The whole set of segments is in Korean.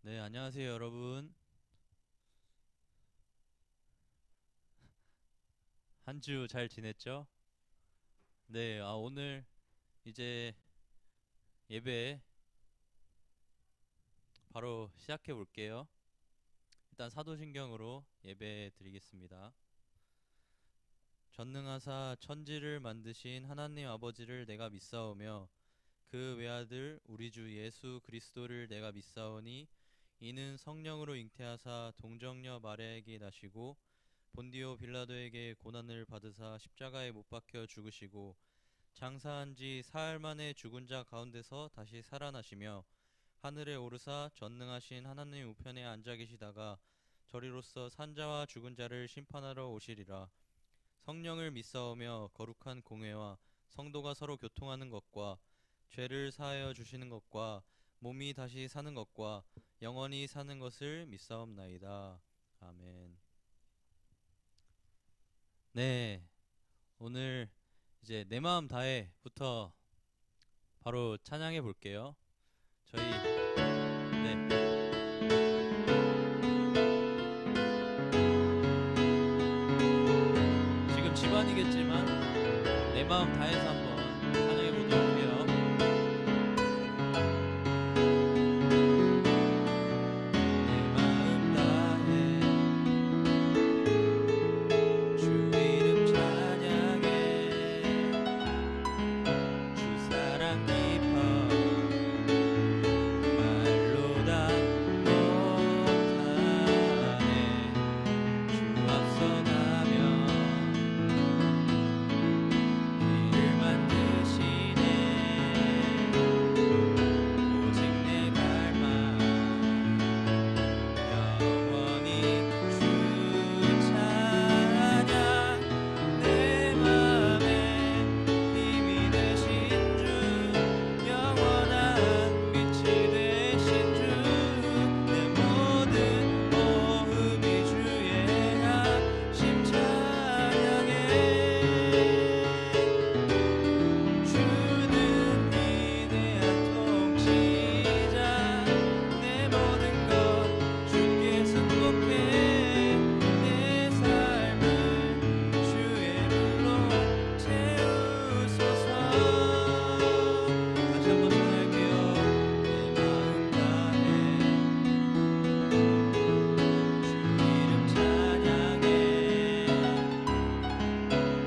네, 안녕하세요, 여러분. 한 주 잘 지냈죠? 네, 오늘 이제 예배 바로 시작해 볼게요. 일단 사도신경으로 예배 드리겠습니다. 전능하사 천지를 만드신 하나님 아버지를 내가 믿사오며 그 외아들 우리 주 예수 그리스도를 내가 믿사오니 이는 성령으로 잉태하사 동정녀 마리아에게 나시고 본디오 빌라도에게 고난을 받으사 십자가에 못 박혀 죽으시고 장사한 지 사흘 만에 죽은 자 가운데서 다시 살아나시며 하늘에 오르사 전능하신 하나님 우편에 앉아 계시다가 저리로서 산자와 죽은 자를 심판하러 오시리라. 성령을 믿사오며 거룩한 공회와 성도가 서로 교통하는 것과 죄를 사하여 주시는 것과 몸이 다시 사는 것과 영원히 사는 것을 믿사옵나이다. 아멘. 네, 오늘 이제 내 마음 다해부터 바로 찬양해 볼게요. 저희 네, 지금 집안이겠지만 내 마음 다해서 한번 찬양해 보도록 해요. 내 마음 다해 주 이름 찬양해 주 사랑 깊어 말로 다 못하네 주 앞서가며 길을 만드시네 오직 내 갈망 영원히 주 찬양 내 맘에 힘이 되신 주 영원한 빛이 되신 주 내 모든 호흡이 주의 하심 찬양해 주는 위대한 통치자 내 모든 것 주께 승복해 내 삶을 주의 불로 채우소서 다시 한번 전할게요. 내 마음 다해 주 이름 찬양해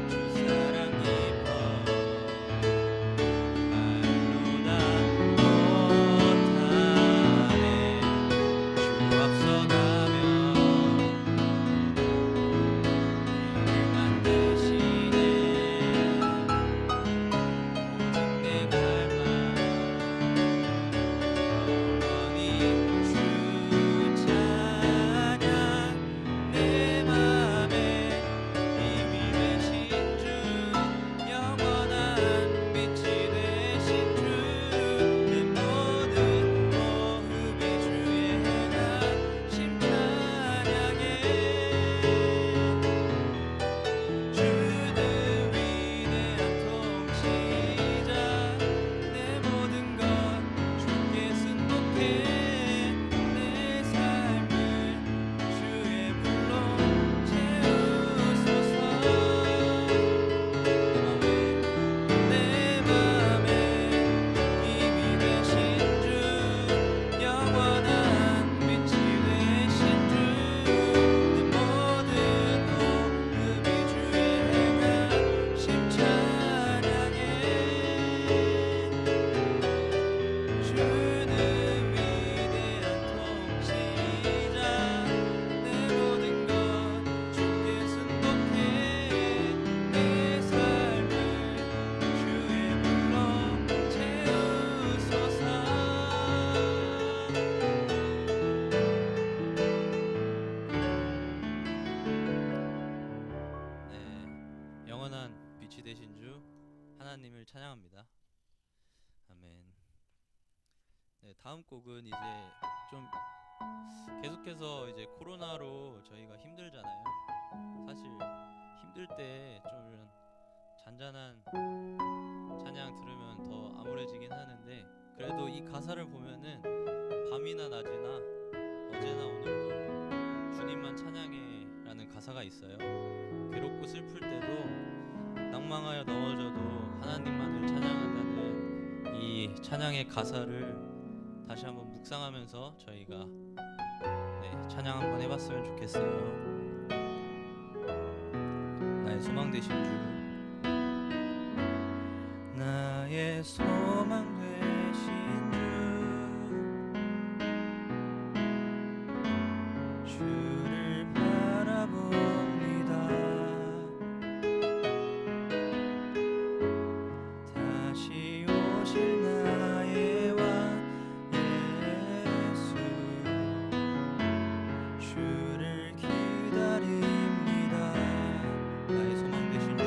주 사랑 깊어 말로 다 못하네 주 앞서가며 길을 만드시네 오직 내 갈망 영원히 주 찬양 내 맘에 힘이 되신 주 영원한 빛이 되신 주 내 모든 호흡이 주의 하심 찬양해 주는 위대한 통치자 내 모든 것 주께 승복해 내 삶을 주의 불로 채우소서 내 맘에 힘이 되신 주 영원한 빛이 되신 주내 모든 호흡이 주의 행하심 찬양해 주는 위대한 통치자 내 모든 것 주께 승복해 내 삶을 주의 불로 채우소서 네, 영원한 빛이 되신 주 하나님을 찬양합니다. 아멘. 네, 다음 곡은 이제 좀 계속해서 이제 코로나로 저희가 힘들잖아요. 사실 힘들 때 좀 이런 잔잔한 찬양 들으면 더 암울해지긴 하는데 그래도 이 가사를 보면은 밤이나 낮이나 어제나 오늘도 주님만 찬양해라는 가사가 있어요. 괴롭고 슬플 때도 낭망하여 넘어져도 하나님만을 찬양한다는 이 찬양의 가사를 다시 한번 묵상하면서 저희가 찬양 한번 해봤으면 좋겠어요. 나의 소망 되신 주, 나의 소망 되신 주, 주를 바라봅니다. 다시 오실 나의 왕 예수, 주를 기다립니다. 나의 소망 되신 주,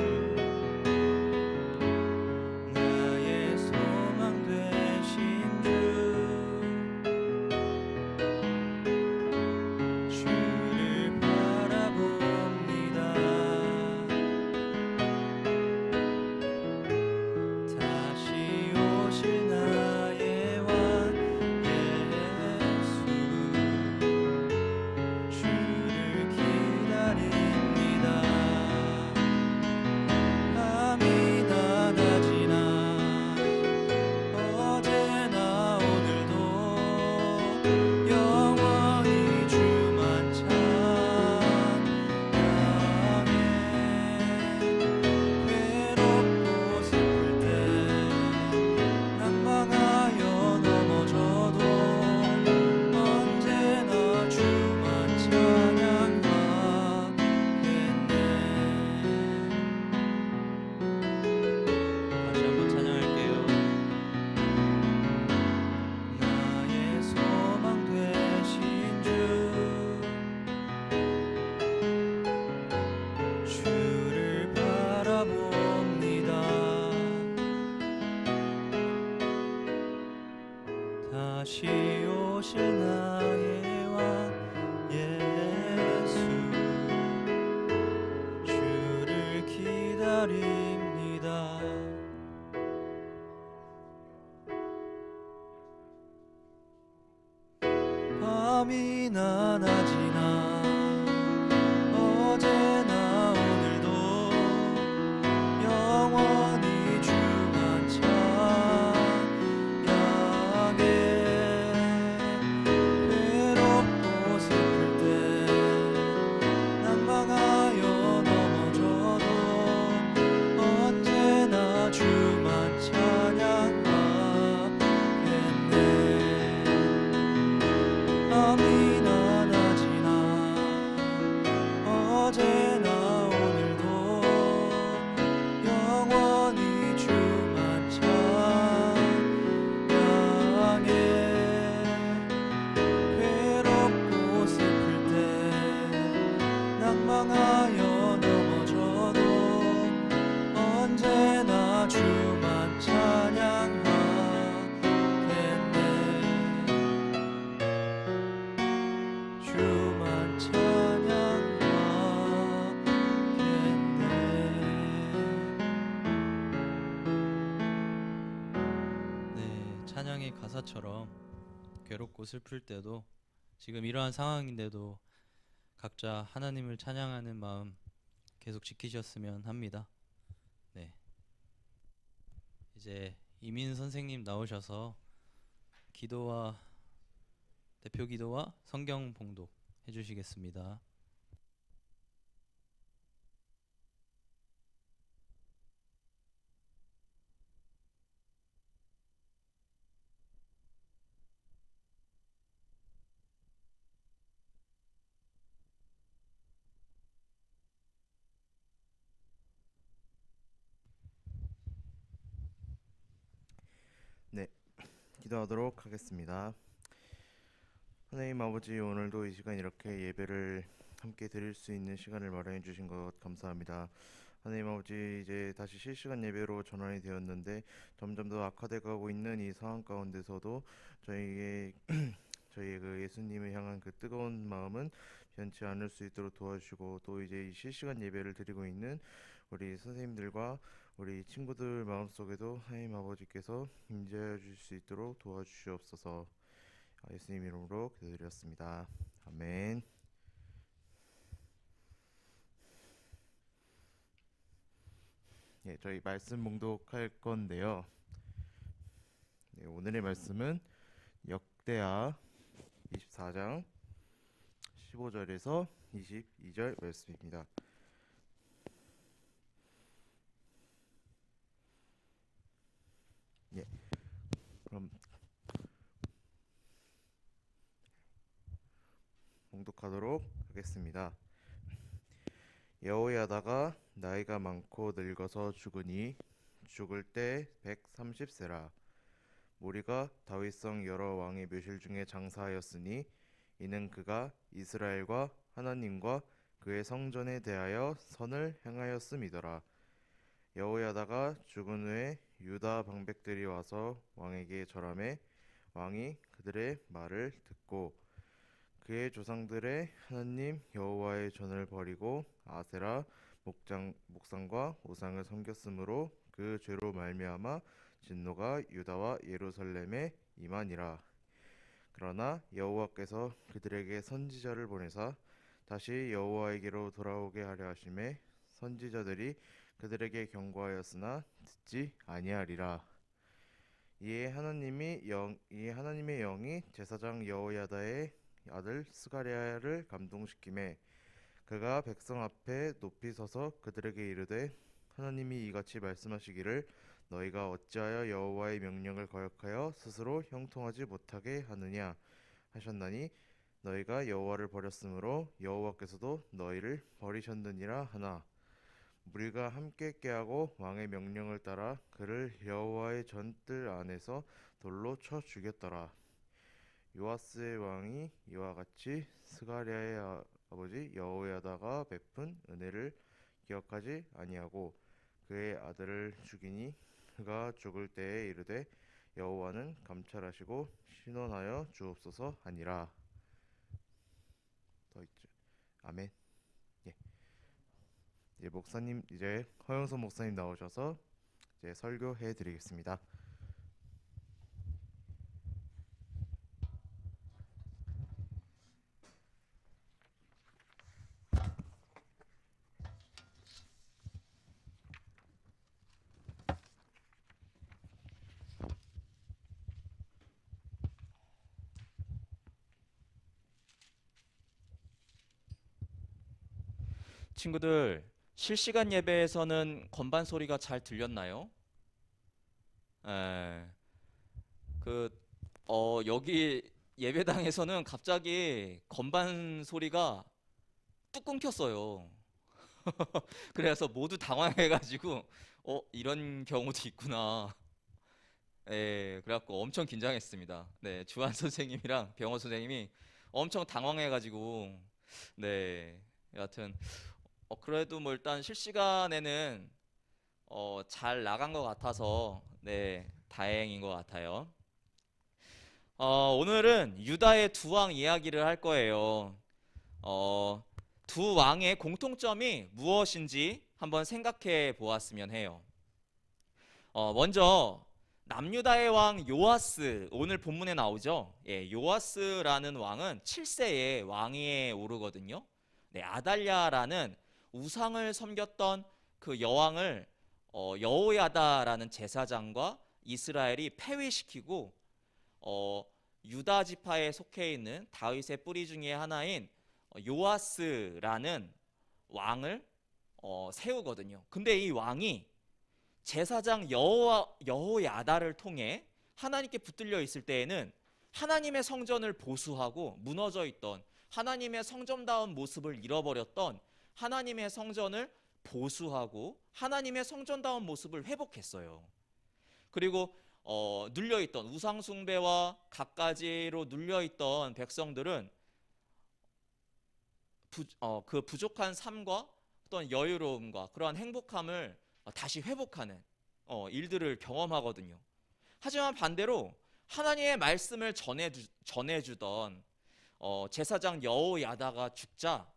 나의 소망 되신 주, 주를 바라봅니다. 다시 오실 나의 왕 예수, 주를 기다립니다. 밤이나 낮이나 어제나 오늘도 영원히 주만 찬양해. 괴롭고 슬플 때 낭망하여 넘어져도 언제나 주만 찬양하겠네. 다시 한번 찬양할게요. 나의 소망 되신 주, 주를 바라봅니다. 다시 오실 나의 왕 예수, 주를 기다립니다. 밤이나 낮이나 어제나 오늘도 영원히 주만 찬양해. 괴롭고 슬플 때 낭망하여 넘어져도 언제나 주만 찬양하겠네. 밤이나 낮이나 어제나 오늘도 영원히 주만 찬양해. 괴롭고 슬플 때 낭망하여 넘어져도 언제나 주만 찬양하겠네. 주만 찬양하겠네. 찬양의 가사처럼 괴롭고 슬플 때도 지금 이러한 상황인데도 각자 하나님을 찬양하는 마음 계속 지키셨으면 합니다. 이제 이민 선생님 나오셔서 기도와 대표 기도와 성경 봉독 해주시겠습니다. 네, 기도하도록 하겠습니다. 하나님 아버지, 오늘도 이 시간 이렇게 예배를 함께 드릴 수 있는 시간을 마련해 주신 것 감사합니다. 하나님 아버지, 이제 다시 실시간 예배로 전환이 되었는데 점점 더 악화돼 가고 있는 이 상황 가운데서도 저희의 그 예수님을 향한 그 뜨거운 마음은 변치 않을 수 있도록 도와주시고, 또 이제 이 실시간 예배를 드리고 있는 우리 선생님들과 우리 친구들 마음속에도 하나님 아버지께서 임재해 주실 수 있도록 도와주시옵소서. 예수님 이름으로 기도드렸습니다. 아멘. 예, 저희 말씀 봉독할 건데요. 네, 오늘의 말씀은 역대하 24장 15절에서 22절 말씀입니다. 예, 그럼 봉독하도록 하겠습니다. 여호야다가 나이가 많고 늙어서 죽으니 죽을 때 130세라. 무리가 다윗성 여러 왕의 묘실 중에 장사하였으니 이는 그가 이스라엘과 하나님과 그의 성전에 대하여 선을 행하였음이더라. 여호야다가 죽은 후에 유다 방백들이 와서 왕에게 절하매 왕이 그들의 말을 듣고 그의 조상들의 하나님 여호와의 전을 버리고 아세라 목상과 우상을 섬겼으므로 그 죄로 말미암아 진노가 유다와 예루살렘에 임하니라. 그러나 여호와께서 그들에게 선지자를 보내사 다시 여호와에게로 돌아오게 하려 하심에 선지자들이 그들에게 경고하였으나 듣지 아니하리라. 이에 하나님의 영이 제사장 여호야다의 아들 스가랴를 감동시키매 그가 백성 앞에 높이 서서 그들에게 이르되 하나님이 이같이 말씀하시기를 너희가 어찌하여 여호와의 명령을 거역하여 스스로 형통하지 못하게 하느냐 하셨나니 너희가 여호와를 버렸으므로 여호와께서도 너희를 버리셨느니라 하나 무리가 함께 깨하고 왕의 명령을 따라 그를 여호와의 전뜰 안에서 돌로 쳐 죽였더라. 요아스의 왕이 이와 같이 스가랴의 아버지 여호야다가 베푼 은혜를 기억하지 아니하고 그의 아들을 죽이니 그가 죽을 때에 이르되 여호와는 감찰하시고 신원하여 주옵소서 하니라. 더 있죠. 아멘. 예. 이제 목사님 이제 허영선 목사님 나오셔서 이제 설교해 드리겠습니다. 친구들, 실시간 예배에서는 건반 소리가 잘 들렸나요? 에, 그, 여기 예배당에서는 갑자기 건반 소리가 뚝 끊겼어요. 그래서 모두 당황해가지고, 이런 경우도 있구나. 그래갖고 엄청 긴장했습니다. 네, 주한 선생님이랑 병호 선생님이 엄청 당황해가지고, 네, 여하튼, 그래도 뭐 일단 실시간에는 잘 나간 것 같아서 네 다행인 것 같아요. 오늘은 유다의 두 왕 이야기를 할 거예요. 두 왕의 공통점이 무엇인지 한번 생각해 보았으면 해요. 먼저 남유다의 왕 요아스, 오늘 본문에 나오죠. 예, 요아스라는 왕은 7세에 왕위에 오르거든요. 네, 아달랴라는 우상을 섬겼던 그 여왕을 여호야다라는 제사장과 이스라엘이 폐위시키고 유다 지파에 속해 있는 다윗의 뿌리 중에 하나인 요아스라는 왕을 세우거든요. 근데 이 왕이 제사장 여호야다를 통해 하나님께 붙들려 있을 때에는 하나님의 성전을 보수하고 무너져 있던 하나님의 성전다운 모습을 잃어버렸던 하나님의 성전을 보수하고 하나님의 성전다운 모습을 회복했어요. 그리고 눌려있던 우상숭배와 갖가지로 눌려있던 백성들은 그 부족한 삶과 어떤 여유로움과 그러한 행복함을 다시 회복하는 일들을 경험하거든요. 하지만 반대로 하나님의 말씀을 전해주던 제사장 여호야다가 죽자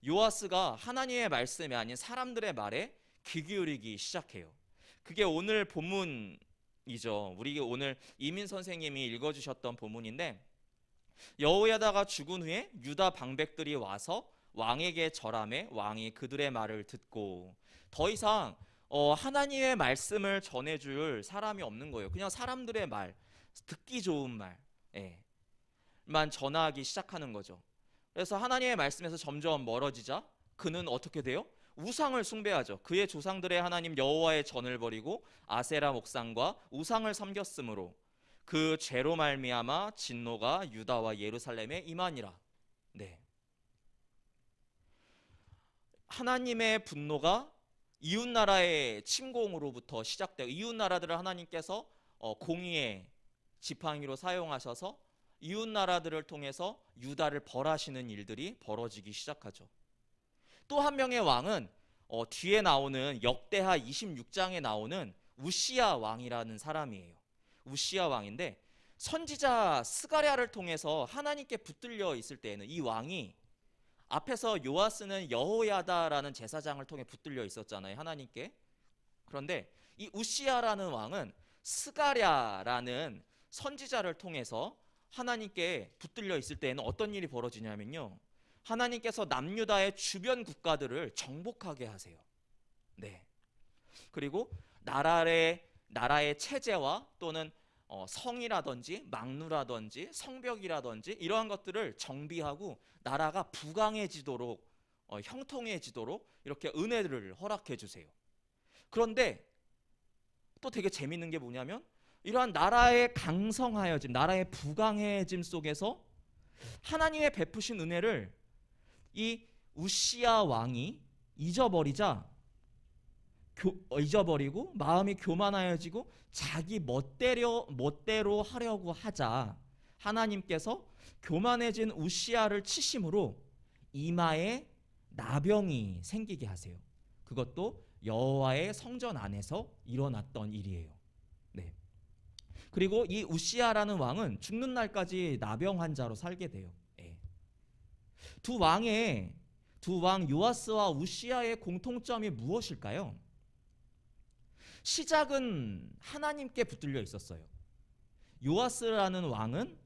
요아스가 하나님의 말씀이 아닌 사람들의 말에 귀 기울이기 시작해요. 그게 오늘 본문이죠. 우리 오늘 이민 선생님이 읽어주셨던 본문인데 여호야다가 죽은 후에 유다 방백들이 와서 왕에게 절하매 왕이 그들의 말을 듣고 더 이상 하나님의 말씀을 전해줄 사람이 없는 거예요. 그냥 사람들의 말, 듣기 좋은 말, 만 전하기 시작하는 거죠. 그래서 하나님의 말씀에서 점점 멀어지자 그는 어떻게 돼요? 우상을 숭배하죠. 그의 조상들의 하나님 여호와의 전을 버리고 아세라 목상과 우상을 섬겼으므로 그 죄로 말미암아 진노가 유다와 예루살렘에 임하니라. 네. 하나님의 분노가 이웃 나라의 침공으로부터 시작되고 이웃 나라들을 하나님께서 공의의 지팡이로 사용하셔서 이웃 나라들을 통해서 유다를 벌하시는 일들이 벌어지기 시작하죠. 또 한 명의 왕은 뒤에 나오는 역대하 26장에 나오는 우시야 왕이라는 사람이에요. 우시야 왕인데 선지자 스가랴를 통해서 하나님께 붙들려 있을 때에는 이 왕이 앞에서 요아스는 여호야다라는 제사장을 통해 붙들려 있었잖아요, 하나님께. 그런데 이 우시야라는 왕은 스가랴라는 선지자를 통해서 하나님께 붙들려 있을 때에는 어떤 일이 벌어지냐면요, 하나님께서 남유다의 주변 국가들을 정복하게 하세요. 네. 그리고 나라의 체제와 또는 성이라든지 막루라든지 성벽이라든지 이러한 것들을 정비하고 나라가 부강해지도록 형통해지도록 이렇게 은혜를 허락해 주세요. 그런데 또 되게 재밌는 게 뭐냐면 이러한 나라의 강성하여짐, 나라의 부강해짐 속에서 하나님의 베푸신 은혜를 이 우시야 왕이 잊어버리고 마음이 교만하여지고 자기 멋대로 하려고 하자 하나님께서 교만해진 우시야를 치심으로 이마에 나병이 생기게 하세요. 그것도 여호와의 성전 안에서 일어났던 일이에요. 네. 그리고 이 우시야라는 왕은 죽는 날까지 나병 환자로 살게 돼요. 두 왕 요아스와 우시야의 공통점이 무엇일까요? 시작은 하나님께 붙들려 있었어요. 요아스라는 왕은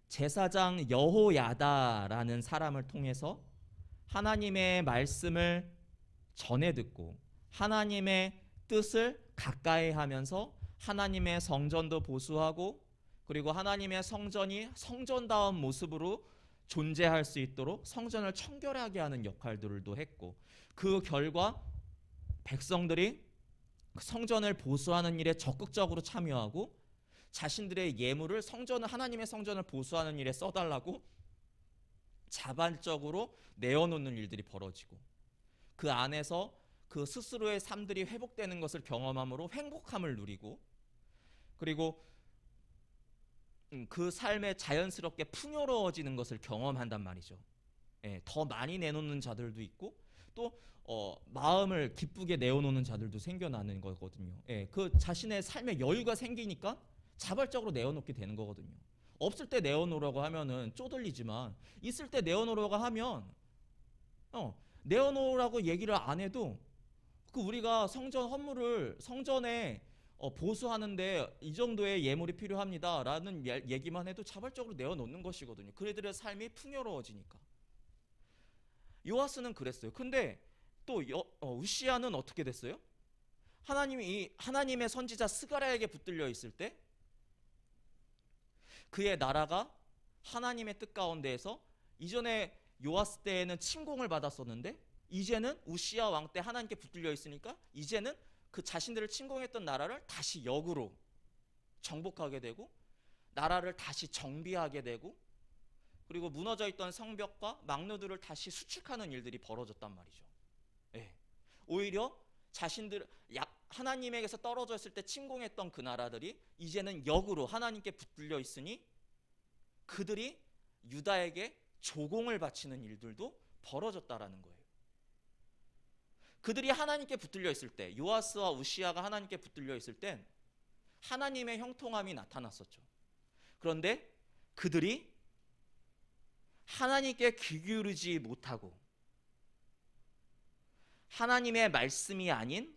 제사장 여호야다라는 사람을 통해서 하나님의 말씀을 전해 듣고 하나님의 뜻을 가까이 하면서 하나님의 성전도 보수하고 그리고 하나님의 성전이 성전다운 모습으로 존재할 수 있도록 성전을 청결하게 하는 역할들도 했고 그 결과 백성들이 성전을 보수하는 일에 적극적으로 참여하고 자신들의 예물을 하나님의 성전을 보수하는 일에 써달라고 자발적으로 내어놓는 일들이 벌어지고 그 안에서 그 스스로의 삶들이 회복되는 것을 경험함으로 행복함을 누리고 그리고 그 삶에 자연스럽게 풍요로워지는 것을 경험한단 말이죠. 더 많이 내놓는 자들도 있고 또 마음을 기쁘게 내어놓는 자들도 생겨나는 거거든요. 그 자신의 삶에 여유가 생기니까 자발적으로 내어놓게 되는 거거든요. 없을 때 내어놓으라고 하면은 쪼들리지만 있을 때 내어놓으라고 하면 내어놓으라고 얘기를 안 해도 그 우리가 성전 헌물을 성전에 보수하는데 이 정도의 예물이 필요합니다 라는 얘기만 해도 자발적으로 내어놓는 것이거든요. 그들의 삶이 풍요로워지니까. 요아스는 그랬어요. 근데 또 우시야는 어떻게 됐어요? 하나님의 선지자 스가랴에게 붙들려 있을 때 그의 나라가 하나님의 뜻 가운데에서 이전에 요아스 때에는 침공을 받았었는데 이제는 우시야 왕 때 하나님께 붙들려 있으니까 이제는 그 자신들을 침공했던 나라를 다시 역으로 정복하게 되고 나라를 다시 정비하게 되고 그리고 무너져 있던 성벽과 막루들을 다시 수축하는 일들이 벌어졌단 말이죠. 오히려 자신들 하나님에게서 떨어져 있을 때 침공했던 그 나라들이 이제는 역으로 하나님께 붙들려 있으니 그들이 유다에게 조공을 바치는 일들도 벌어졌다라는 거예요. 그들이 하나님께 붙들려 있을 때 요아스와 우시야가 하나님께 붙들려 있을 땐 하나님의 형통함이 나타났었죠. 그런데 그들이 하나님께 귀 기울이지 못하고 하나님의 말씀이 아닌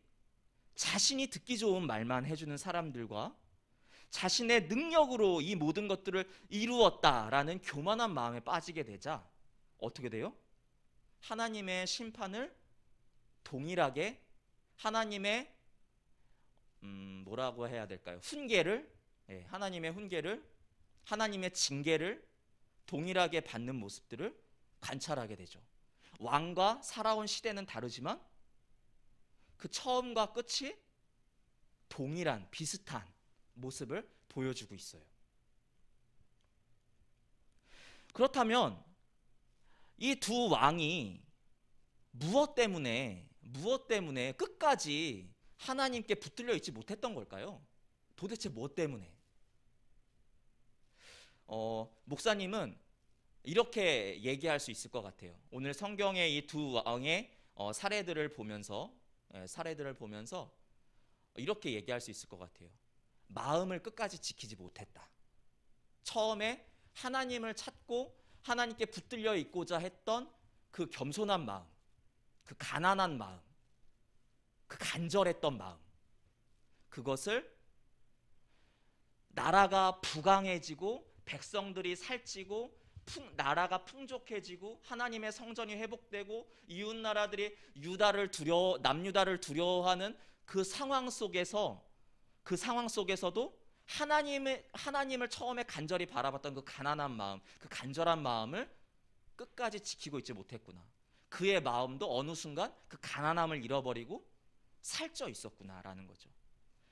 자신이 듣기 좋은 말만 해주는 사람들과 자신의 능력으로 이 모든 것들을 이루었다라는 교만한 마음에 빠지게 되자 어떻게 돼요? 하나님의 심판을 동일하게 하나님의 뭐라고 해야 될까요? 훈계를, 하나님의 훈계를, 하나님의 징계를 동일하게 받는 모습들을 관찰하게 되죠. 왕과 살아온 시대는 다르지만 그 처음과 끝이 동일한 비슷한 모습을 보여주고 있어요. 그렇다면 이 두 왕이 무엇 때문에 끝까지 하나님께 붙들려 있지 못했던 걸까요? 도대체 무엇 때문에? 목사님은 이렇게 얘기할 수 있을 것 같아요. 오늘 성경의 이 두 왕의 사례들을 보면서 이렇게 얘기할 수 있을 것 같아요. 마음을 끝까지 지키지 못했다. 처음에 하나님을 찾고 하나님께 붙들려 있고자 했던 그 겸손한 마음, 그 가난한 마음, 그 간절했던 마음, 그것을 나라가 부강해지고 백성들이 살찌고 나라가 풍족해지고 하나님의 성전이 회복되고 이웃 나라들이 남유다를 두려워하는 그 상황 속에서도 하나님을 처음에 간절히 바라봤던 그 가난한 마음, 그 간절한 마음을 끝까지 지키고 있지 못했구나. 그의 마음도 어느 순간 그 가난함을 잃어버리고 살쪄 있었구나라는 거죠.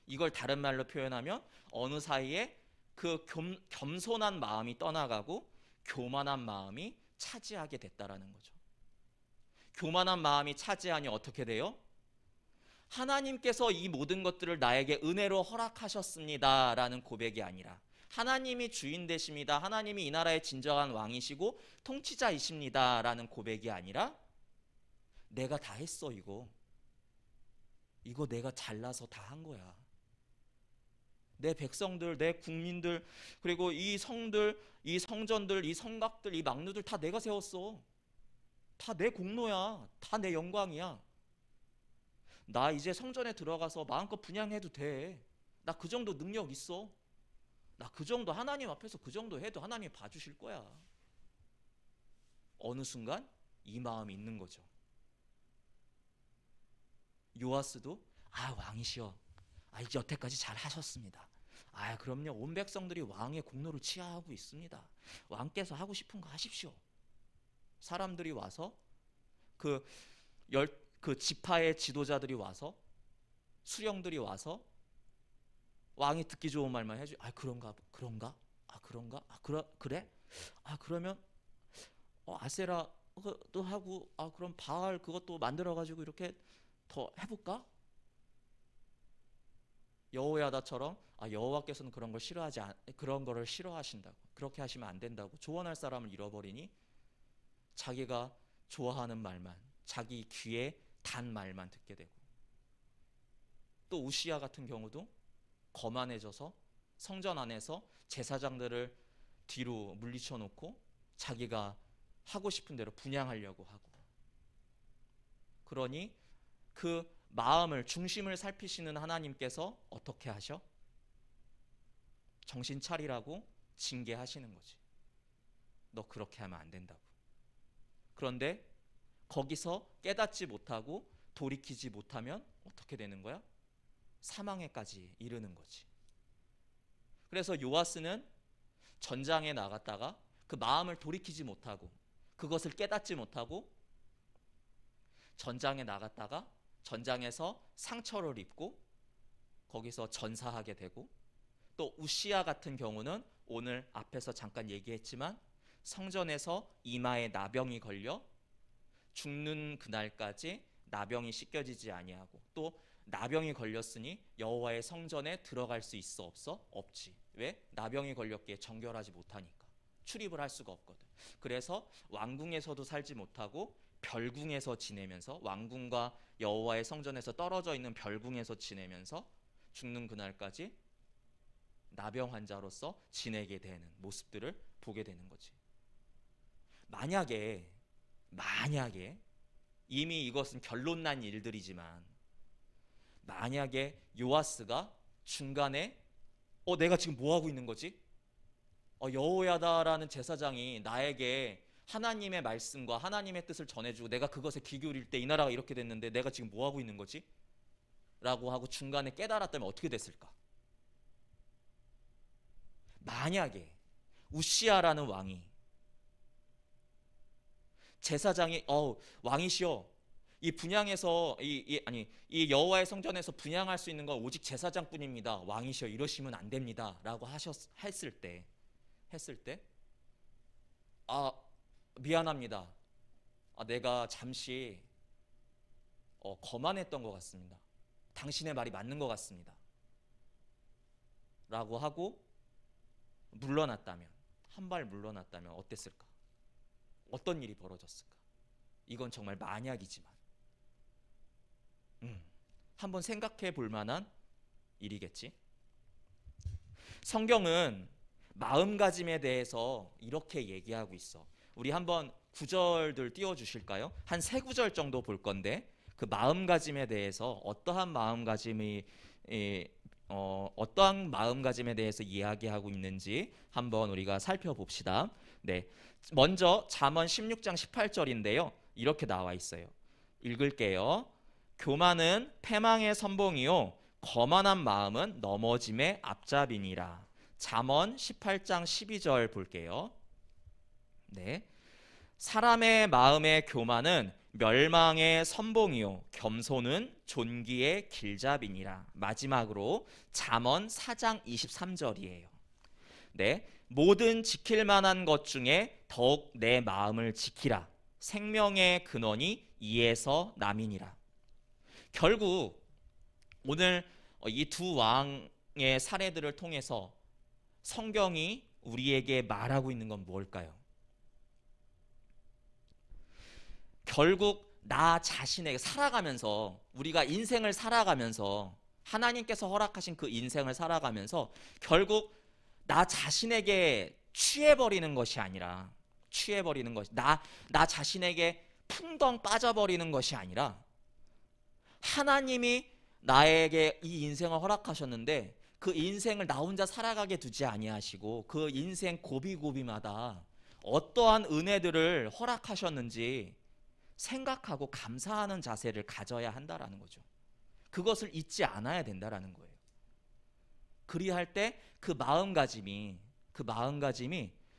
이걸 다른 말로 표현하면 어느 사이에 그 겸손한 마음이 떠나가고 교만한 마음이 차지하게 됐다라는 거죠. 교만한 마음이 차지하니 어떻게 돼요? 하나님께서 이 모든 것들을 나에게 은혜로 허락하셨습니다 라는 고백이 아니라 하나님이 주인 되십니다, 하나님이 이 나라의 진정한 왕이시고 통치자이십니다 라는 고백이 아니라 내가 다 했어, 이거 내가 잘나서 다 한 거야. 내 백성들, 내 국민들, 그리고 이 성들, 이 성전들, 이 성곽들, 이 망루들 다 내가 세웠어. 다 내 공로야. 다 내 영광이야. 나 이제 성전에 들어가서 마음껏 분향해도 돼. 나 그 정도 능력 있어. 나 그 정도 하나님 앞에서 그 정도 해도 하나님이 봐주실 거야. 어느 순간 이 마음이 있는 거죠. 요아스도 왕이시여, 이제 여태까지 잘 하셨습니다. 그럼요, 온 백성들이 왕의 공로를 취하하고 있습니다. 왕께서 하고 싶은 거 하십시오. 사람들이 와서 그 지파의 지도자들이 와서 수령들이 와서 왕이 듣기 좋은 말만 해줘. 그런가? 그래? 그러면 아세라도 하고 그럼 바알 그것도 만들어가지고 이렇게 더 해볼까? 여호야다처럼 여호와께서는 그런 거를 싫어하신다고, 그렇게 하시면 안 된다고 조언할 사람을 잃어버리니 자기가 좋아하는 말만, 자기 귀에 단 말만 듣게 되고, 또 우시야 같은 경우도 거만해져서 성전 안에서 제사장들을 뒤로 물리쳐 놓고 자기가 하고 싶은 대로 분향하려고 하고, 그러니 그 마음을, 중심을 살피시는 하나님께서 어떻게 하셔? 정신 차리라고 징계하시는 거지. 너 그렇게 하면 안 된다고. 그런데 거기서 깨닫지 못하고 돌이키지 못하면 어떻게 되는 거야? 사망에까지 이르는 거지. 그래서 요아스는 전장에 나갔다가 그 마음을 돌이키지 못하고 그것을 깨닫지 못하고 전장에 나갔다가 전장에서 상처를 입고 거기서 전사하게 되고, 또 우시야 같은 경우는 오늘 앞에서 잠깐 얘기했지만 성전에서 이마에 나병이 걸려 죽는 그날까지 나병이 씻겨지지 아니하고, 또 나병이 걸렸으니 여호와의 성전에 들어갈 수 있어 없어? 없지. 왜? 나병이 걸렸기에 정결하지 못하니까 출입을 할 수가 없거든. 그래서 왕궁에서도 살지 못하고 별궁에서 지내면서, 왕궁과 여호와의 성전에서 떨어져 있는 별궁에서 지내면서 죽는 그날까지 나병 환자로서 지내게 되는 모습들을 보게 되는 거지. 만약에 이미 이것은 결론난 일들이지만 만약에 요아스가 중간에 내가 지금 뭐 하고 있는 거지? 여호야다라는 제사장이 나에게 하나님의 말씀과 하나님의 뜻을 전해주고 내가 그것에 귀 기울일 때 이 나라가 이렇게 됐는데 내가 지금 뭐 하고 있는 거지? 라고 하고 중간에 깨달았다면 어떻게 됐을까? 만약에 우시아라는 왕이 제사장이 왕이시여, 이 분향에서 이 여호와의 성전에서 분향할 수 있는 건 오직 제사장뿐입니다. 왕이시여 이러시면 안 됩니다라고 했을 때 미안합니다. 내가 잠시 거만했던 것 같습니다. 당신의 말이 맞는 것 같습니다. 라고 하고 물러났다면, 한 발 물러났다면 어땠을까? 어떤 일이 벌어졌을까? 이건 정말 만약이지만 한번 생각해 볼 만한 일이겠지. 성경은 마음가짐에 대해서 이렇게 얘기하고 있어. 우리 한번 구절들 띄워주실까요? 한 세 구절 정도 볼 건데 그 마음가짐에 대해서 어떠한 마음가짐에 대해서 이야기하고 있는지 한번 우리가 살펴봅시다. 네, 먼저 잠언 16장 18절인데요. 이렇게 나와 있어요. 읽을게요. 교만은 패망의 선봉이요 거만한 마음은 넘어짐의 앞잡이니라. 잠언 18장 12절 볼게요. 네, 사람의 마음의 교만은 멸망의 선봉이요 겸손은 존귀의 길잡이니라. 마지막으로 잠언 4장 23절이에요. 네, 모든 지킬 만한 것 중에 더욱 내 마음을 지키라. 생명의 근원이 이에서 남이니라. 결국 오늘 이 두 왕의 사례들을 통해서 성경이 우리에게 말하고 있는 건 뭘까요? 결국 나 자신에게 살아가면서, 우리가 인생을 살아가면서, 하나님께서 허락하신 그 인생을 살아가면서 결국 나 자신에게 취해버리는 것이 아니라, 나 자신에게 풍덩 빠져버리는 것이 아니라 하나님이 나에게 이 인생을 허락하셨는데 그 인생을 나 혼자 살아가게 두지 아니하시고 그 인생 고비고비마다 어떠한 은혜들을 허락하셨는지 생각하고 감사하는 자세를 가져야 한다라는 거죠. 그것을 잊지 않아야 된다라는 거예요. 그리할 때 그 마음가짐이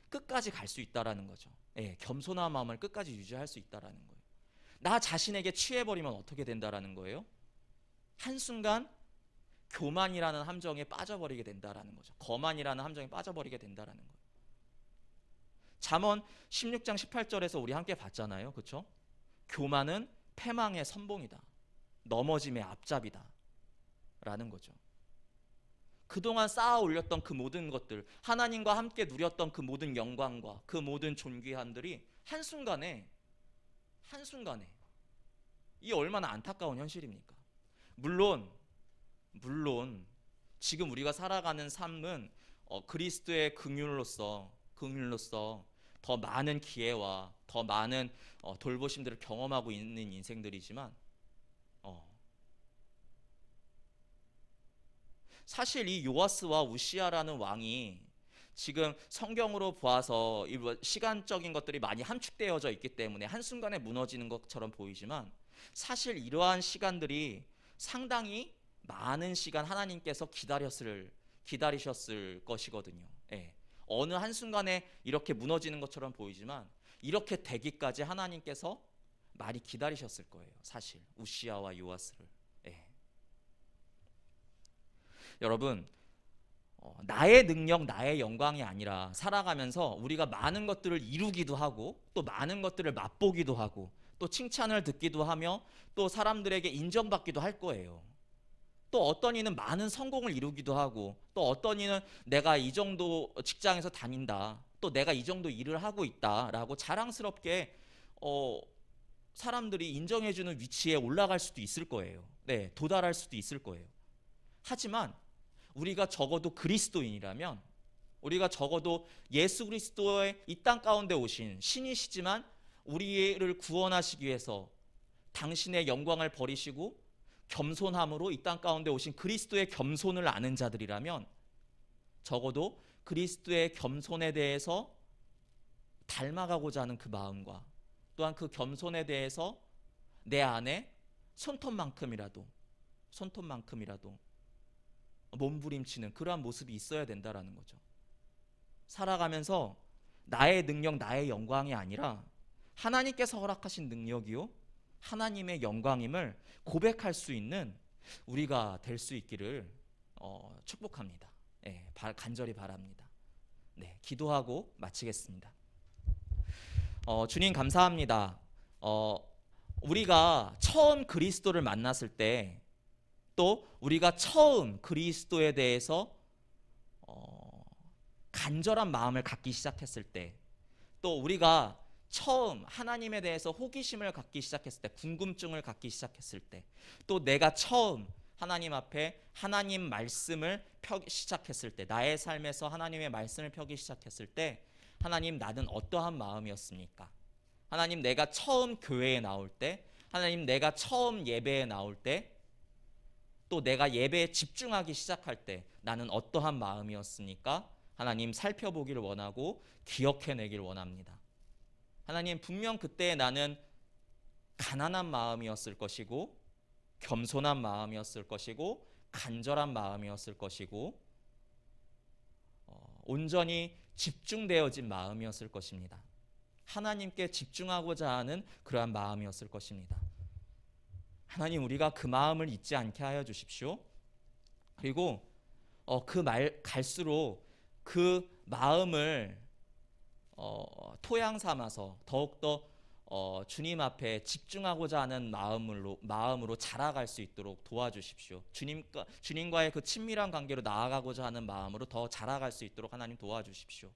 끝까지 갈 수 있다라는 거죠. 예, 겸손한 마음을 끝까지 유지할 수 있다라는 거예요. 나 자신에게 취해버리면 어떻게 된다라는 거예요? 한순간 교만이라는 함정에 빠져버리게 된다라는 거죠. 거만이라는 함정에 빠져버리게 된다라는 거예요. 잠언 16장 18절에서 우리 함께 봤잖아요. 그렇죠? 교만은 패망의 선봉이다. 넘어짐의 앞잡이다. 라는 거죠. 그동안 쌓아 올렸던 그 모든 것들, 하나님과 함께 누렸던 그 모든 영광과 그 모든 존귀함들이 한순간에 이 얼마나 안타까운 현실입니까? 물론 지금 우리가 살아가는 삶은 그리스도의 긍휼로서 더 많은 기회와 더 많은 돌보심들을 경험하고 있는 인생들이지만 사실 이 요아스와 우시아라는 왕이 지금 성경으로 보아서 시간적인 것들이 많이 함축되어져 있기 때문에 한순간에 무너지는 것처럼 보이지만 사실 이러한 시간들이 상당히 많은 시간 하나님께서 기다리셨을 것이거든요. 예. 어느 한순간에 이렇게 무너지는 것처럼 보이지만 이렇게 되기까지 하나님께서 많이 기다리셨을 거예요. 사실 우시아와 요아스를. 예. 여러분, 나의 능력, 나의 영광이 아니라 살아가면서 우리가 많은 것들을 이루기도 하고 또 많은 것들을 맛보기도 하고 또 칭찬을 듣기도 하며 또 사람들에게 인정받기도 할 거예요. 또 어떤 이는 많은 성공을 이루기도 하고 또 어떤 이는 내가 이 정도 직장에서 다닌다, 또 내가 이 정도 일을 하고 있다라고 자랑스럽게 사람들이 인정해주는 위치에 올라갈 수도 있을 거예요. 네, 도달할 수도 있을 거예요. 하지만 우리가 적어도 그리스도인이라면, 우리가 적어도 예수 그리스도의 이 땅 가운데 오신 신이시지만 우리를 구원하시기 위해서 당신의 영광을 버리시고 겸손함으로 이 땅 가운데 오신 그리스도의 겸손을 아는 자들이라면 적어도 그리스도의 겸손에 대해서 닮아가고자 하는 그 마음과 또한 그 겸손에 대해서 내 안에 손톱만큼이라도 몸부림치는 그러한 모습이 있어야 된다라는 거죠. 살아가면서 나의 능력, 나의 영광이 아니라 하나님께서 허락하신 능력이요 하나님의 영광임을 고백할 수 있는 우리가 될 수 있기를 축복합니다. 간절히 바랍니다. 기도하고 마치겠습니다. 주님 감사합니다. 우리가 처음 그리스도를 만났을 때, 또 우리가 처음 그리스도에 대해서 간절한 마음을 갖기 시작했을 때, 또 우리가 처음 하나님에 대해서 호기심을 갖기 시작했을 때, 궁금증을 갖기 시작했을 때, 또 내가 처음 하나님 앞에 하나님 말씀을 펴기 시작했을 때, 나의 삶에서 하나님의 말씀을 펴기 시작했을 때, 하나님 나는 어떠한 마음이었습니까? 하나님 내가 처음 교회에 나올 때, 하나님 내가 처음 예배에 나올 때, 또 내가 예배에 집중하기 시작할 때 나는 어떠한 마음이었습니까? 하나님 살펴보기를 원하고 기억해내기를 원합니다. 하나님 분명 그때 나는 가난한 마음이었을 것이고, 겸손한 마음이었을 것이고, 간절한 마음이었을 것이고, 온전히 집중되어진 마음이었을 것입니다. 하나님께 집중하고자 하는 그러한 마음이었을 것입니다. 하나님 우리가 그 마음을 잊지 않게 하여 주십시오. 그리고 갈수록 그 마음을 토양 삼아서 더욱더 주님 앞에 집중하고자 하는 마음으로 자라갈 수 있도록 도와주십시오. 주님과의 그 친밀한 관계로 나아가고자 하는 마음으로 더 자라갈 수 있도록 하나님 도와주십시오.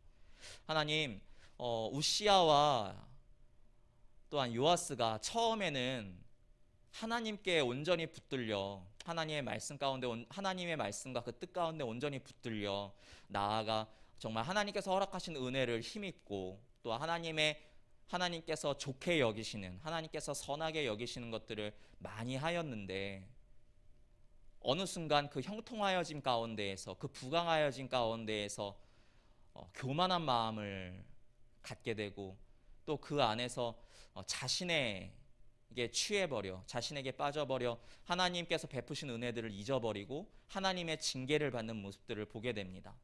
하나님 우시아와 또한 요아스가 처음에는 하나님께 온전히 붙들려 하나님의 말씀 가운데 하나님의 말씀과 그 뜻 가운데 온전히 붙들려 나아가 정말 하나님께서 허락하신 은혜를 힘입고, 또 하나님께서 좋게 여기시는, 하나님께서 선하게 여기시는 것들을 많이 하였는데, 어느 순간 그 형통하여짐 가운데에서, 그 부강하여짐 가운데에서 교만한 마음을 갖게 되고, 또 그 안에서 자신에게 취해버려, 자신에게 빠져버려 하나님께서 베푸신 은혜들을 잊어버리고 하나님의 징계를 받는 모습들을 보게 됩니다.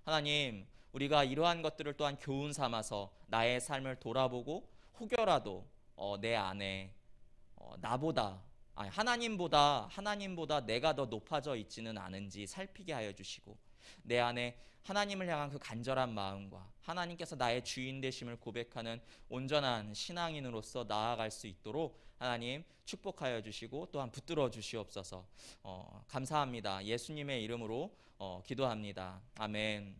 하나님 우리가 이러한 것들을 또한 교훈 삼아서 나의 삶을 돌아보고 혹여라도 내 안에 하나님보다 내가 더 높아져 있지는 않은지 살피게 하여 주시고, 내 안에 하나님을 향한 그 간절한 마음과 하나님께서 나의 주인 되심을 고백하는 온전한 신앙인으로서 나아갈 수 있도록 하나님 축복하여 주시고 또한 붙들어 주시옵소서. 감사합니다. 예수님의 이름으로 기도합니다. 아멘.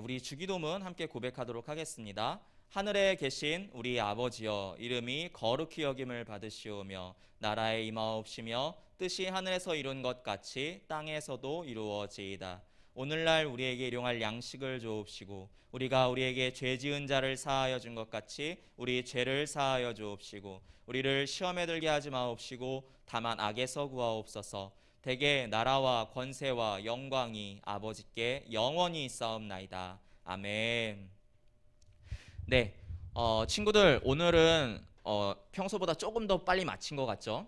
우리 주기도문 함께 고백하도록 하겠습니다. 하늘에 계신 우리 아버지여, 이름이 거룩히 여김을 받으시오며 나라에 임하옵시며 뜻이 하늘에서 이룬 것 같이 땅에서도 이루어지이다. 오늘날 우리에게 일용할 양식을 주옵시고, 우리가 우리에게 죄 지은 자를 사하여 준 것 같이 우리 죄를 사하여 주옵시고, 우리를 시험에 들게 하지 마옵시고 다만 악에서 구하옵소서. 대개 나라와 권세와 영광이 아버지께 영원히 있사옵나이다. 아멘. 네, 친구들 오늘은 평소보다 조금 더 빨리 마친 것 같죠?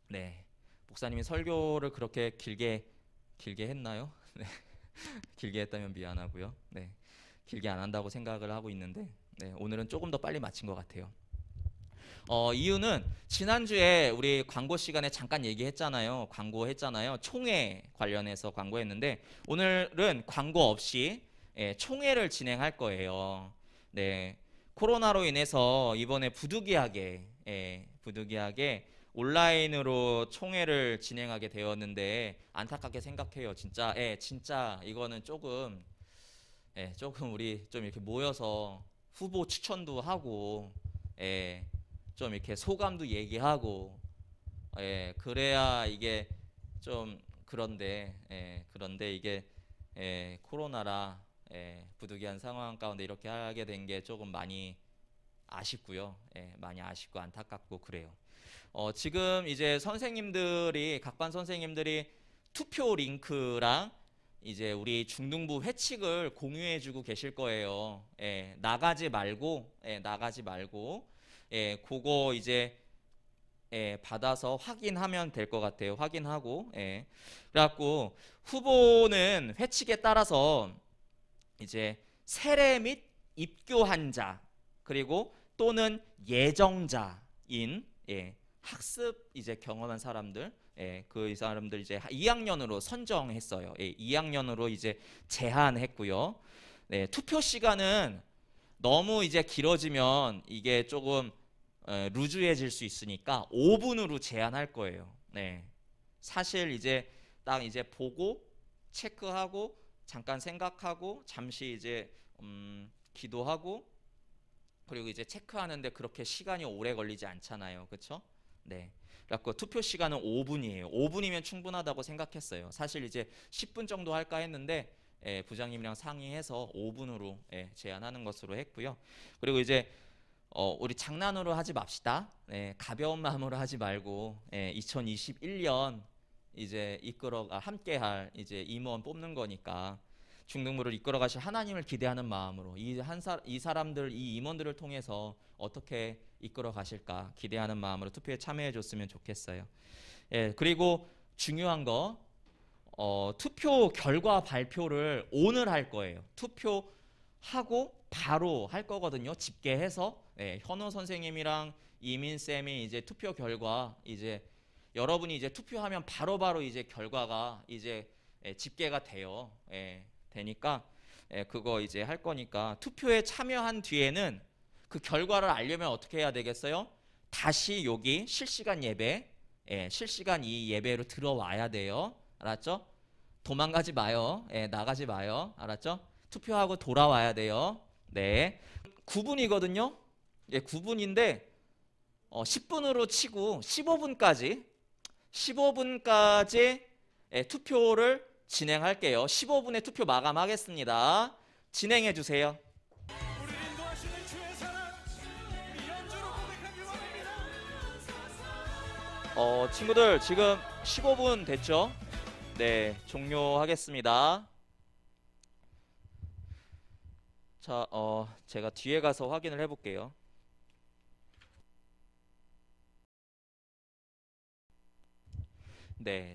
네, 목사님이 설교를 그렇게 길게 했나요? 네, 길게 했다면 미안하고요. 네, 길게 안 한다고 생각을 하고 있는데, 네, 오늘은 조금 더 빨리 마친 것 같아요. 이유는 지난주에 우리 광고 시간에 잠깐 얘기했잖아요. 광고했잖아요. 총회 관련해서 광고했는데, 오늘은 광고 없이 총회를 진행할 거예요. 네, 코로나로 인해서 이번에 부득이하게 온라인으로 총회를 진행하게 되었는데 안타깝게 생각해요. 진짜 이거는 조금 우리 좀 이렇게 모여서 후보 추천도 하고 좀 이렇게 소감도 얘기하고 그래야 이게 좀 그런데 이게 코로나라 부득이한 상황 가운데 이렇게 하게 된 게 조금 많이 아쉽고요. 많이 아쉽고 안타깝고 그래요. 지금 이제 각반 선생님들이 투표 링크랑 이제 우리 중등부 회칙을 공유해주고 계실 거예요. 예, 나가지 말고, 그거 이제 받아서 확인하면 될 것 같아요. 확인하고, 그래갖고 후보는 회칙에 따라서 이제 세례 및 입교한 자, 그리고 또는 예정자인 학습 이제 경험한 사람들, 그 사람들 이제 2학년으로 선정했어요. 2학년으로 이제 제한했고요. 투표 시간은 너무 이제 길어지면 이게 조금 루즈해질 수 있으니까 5분으로 제한할 거예요. 사실 이제 딱 이제 보고 체크하고 잠깐 생각하고 잠시 이제 기도하고 그리고 이제 체크하는데 그렇게 시간이 오래 걸리지 않잖아요. 그렇죠? 그래갖고 투표 시간은 5분이에요. 5분이면 충분하다고 생각했어요. 사실 이제 10분 정도 할까 했는데 부장님이랑 상의해서 5분으로 제한하는 것으로 했고요. 그리고 이제 우리 장난으로 하지 맙시다. 가벼운 마음으로 하지 말고 2021년 이제 함께할 이제 임원 뽑는 거니까 중등부를 이끌어 가실 하나님을 기대하는 마음으로 이 사람들, 이 임원들을 통해서 어떻게 이끌어 가실까 기대하는 마음으로 투표에 참여해 줬으면 좋겠어요. 그리고 중요한 거 투표 결과 발표를 오늘 할 거예요. 투표하고 바로 할 거거든요. 집계해서 현우 선생님이랑 이민 쌤이 이제 투표 결과 이제 여러분이 이제 투표하면 바로바로 이제 결과가 이제 집계가 돼요. 되니까 그거 이제 할 거니까 투표에 참여한 뒤에는 그 결과를 알려면 어떻게 해야 되겠어요? 다시 여기 실시간 예배, 실시간 이 예배로 들어와야 돼요. 알았죠? 도망가지 마요. 나가지 마요. 알았죠? 투표하고 돌아와야 돼요. 9분이거든요. 9분인데 10분으로 치고 15분까지 투표를 진행할게요. 15분에 투표 마감하겠습니다. 진행해 주세요. 친구들 지금 15분 됐죠? 종료하겠습니다. 자, 제가 뒤에 가서 확인을 해볼게요.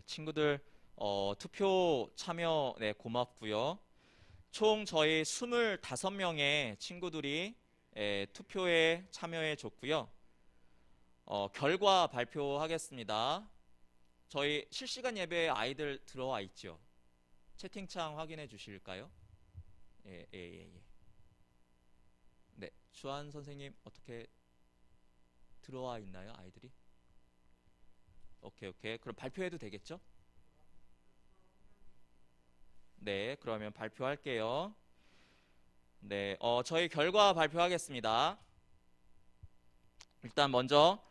친구들 투표 참여 고맙고요. 총 저희 25명의 친구들이 투표에 참여해 줬고요. 결과 발표하겠습니다. 저희 실시간 예배에 아이들 들어와 있죠? 채팅창 확인해 주실까요? 주한 선생님 어떻게 들어와 있나요, 아이들이? 오케이. 그럼 발표해도 되겠죠? 그러면 발표할게요. 저희 결과 발표하겠습니다. 일단 먼저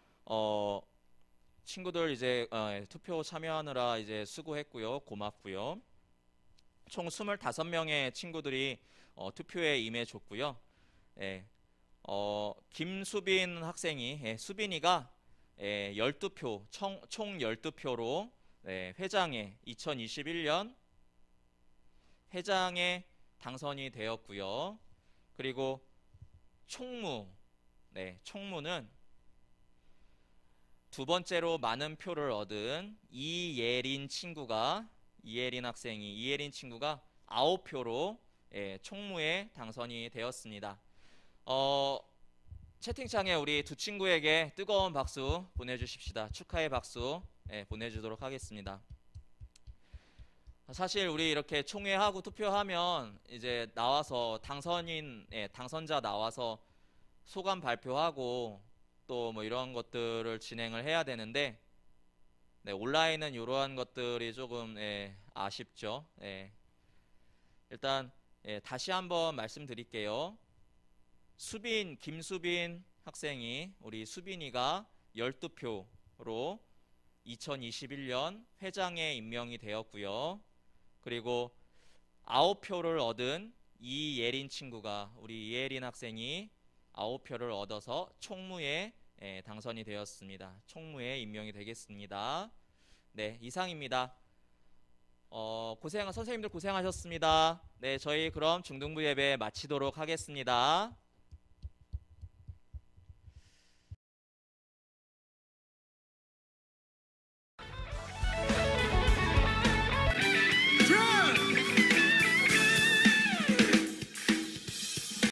친구들 이제 투표 참여하느라 이제 수고했고요. 고맙고요. 총 25명의 친구들이 투표에 임해줬고요. 김수빈 학생이 수빈이가 12표 총 12표로 회장에 2021년 회장에 당선이 되었고요. 그리고 총무는 두 번째로 많은 표를 얻은 이예린 친구가 9표로 총무에 당선이 되었습니다. 채팅창에 우리 두 친구에게 뜨거운 박수 보내주십시다. 축하의 박수 보내주도록 하겠습니다. 사실 우리 이렇게 총회하고 투표하면 이제 나와서 당선자 나와서 소감 발표하고 또 뭐 이런 것들을 진행을 해야 되는데 온라인은 이러한 것들이 조금 아쉽죠. 일단 다시 한번 말씀드릴게요. 김수빈 학생이 우리 수빈이가 12표로 2021년 회장에 임명이 되었고요. 그리고 9표를 얻은 이예린 친구가 우리 이예린 학생이 9표를 얻어서 총무에 당선이 되었습니다. 총무에 임명이 되겠습니다. 이상입니다. 선생님들 고생하셨습니다. 네, 저희 그럼 중등부 예배 마치도록 하겠습니다.